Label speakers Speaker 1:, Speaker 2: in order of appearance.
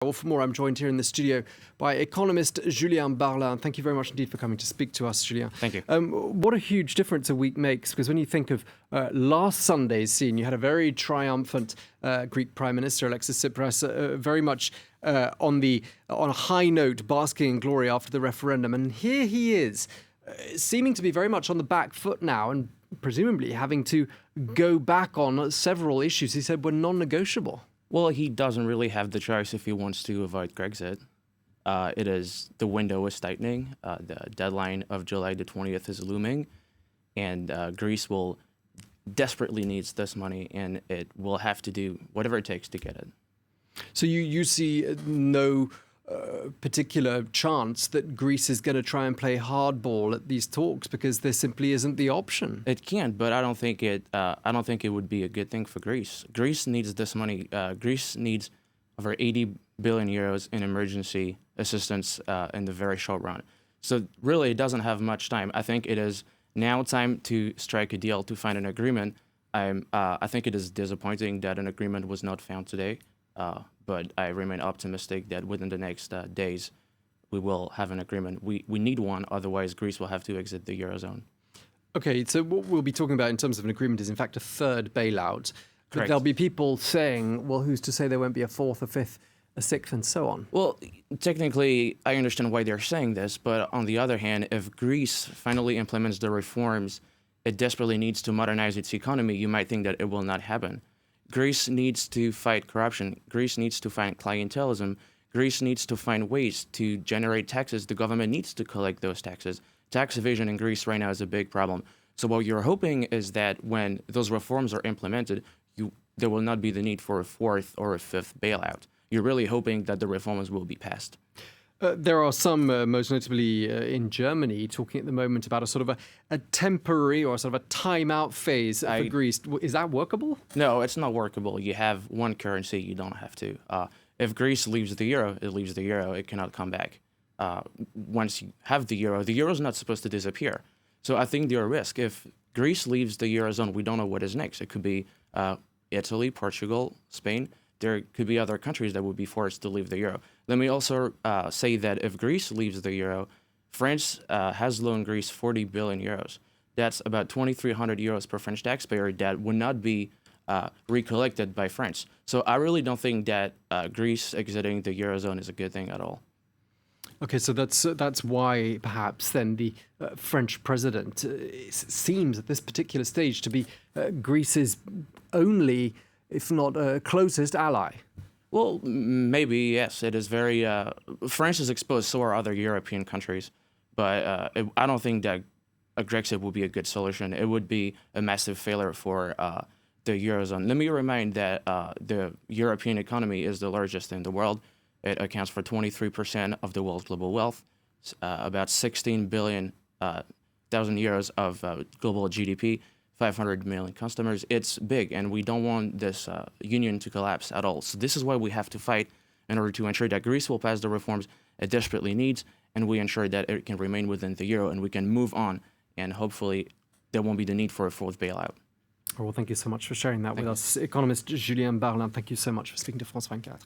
Speaker 1: Well, for more, I'm joined here in the studio by Economist Julien Barlan. Thank you very much indeed for coming to speak to us, Julien.
Speaker 2: Thank you.
Speaker 1: What a huge difference a week makes, because when you think of last Sunday's scene, you had a very triumphant Greek Prime Minister, Alexis Tsipras, very much on a high note, basking in glory after the referendum. And here he is, seeming to be very much on the back foot now and presumably having to go back on several issues he said were non-negotiable.
Speaker 2: Well, he doesn't really have the choice if he wants to avoid Grexit. The window is tightening. The deadline of July the 20th is looming, and Greece will desperately needs this money, and it will have to do whatever it takes to get it.
Speaker 1: So you see no particular chance that Greece is going to try and play hardball at these talks because there simply isn't the option.
Speaker 2: It can, but I don't think it would be a good thing for Greece. Greece needs this money. Greece needs over 80 billion euros in emergency assistance in the very short run. So really, it doesn't have much time. I think it is now time to strike a deal, to find an agreement. I think it is disappointing that an agreement was not found today. But I remain optimistic that within the next days, we will have an agreement. We need one, otherwise Greece will have to exit the Eurozone.
Speaker 1: Okay, so what we'll be talking about in terms of an agreement is in fact a third bailout. But
Speaker 2: Correct.
Speaker 1: There'll be people saying, well, who's to say there won't be a fourth, a fifth, a sixth, and so on?
Speaker 2: Well, technically, I understand why they're saying this, but on the other hand, if Greece finally implements the reforms it desperately needs to modernize its economy, you might think that it will not happen. Greece needs to fight corruption. Greece needs to fight clientelism. Greece needs to find ways to generate taxes. The government needs to collect those taxes. Tax evasion in Greece right now is a big problem. So what you're hoping is that when those reforms are implemented, there will not be the need for a fourth or a fifth bailout. You're really hoping that the reforms will be passed.
Speaker 1: There are some, most notably in Germany, talking at the moment about a sort of a temporary or sort of a timeout phase for Greece. Is that workable?
Speaker 2: No, it's not workable. You have one currency. You don't have to. If Greece leaves the euro, it leaves the euro. It cannot come back. Once you have the euro is not supposed to disappear. So I think there are risks. If Greece leaves the Eurozone, we don't know what is next. It could be Italy, Portugal, Spain. There could be other countries that would be forced to leave the euro. Let me also say that if Greece leaves the euro, France has loaned Greece 40 billion euros. That's about 2,300 euros per French taxpayer that would not be recollected by France. So I really don't think that Greece exiting the Eurozone is a good thing at all.
Speaker 1: Okay, so that's why perhaps then the French president seems at this particular stage to be Greece's only, if not closest ally.
Speaker 2: Well, maybe, yes. It is very... France is exposed, so are other European countries. But I don't think that a Grexit would be a good solution. It would be a massive failure for the Eurozone. Let me remind that the European economy is the largest in the world. It accounts for 23% of the world's global wealth, about 16 billion thousand euros of global GDP, 500 million customers. It's big, and we don't want this union to collapse at all. So this is why we have to fight in order to ensure that Greece will pass the reforms it desperately needs, and we ensure that it can remain within the euro, and we can move on, and hopefully there won't be the need for a fourth bailout.
Speaker 1: Well, thank you so much for sharing that with us. Economist Julien Barlan, thank you so much for speaking to France 24.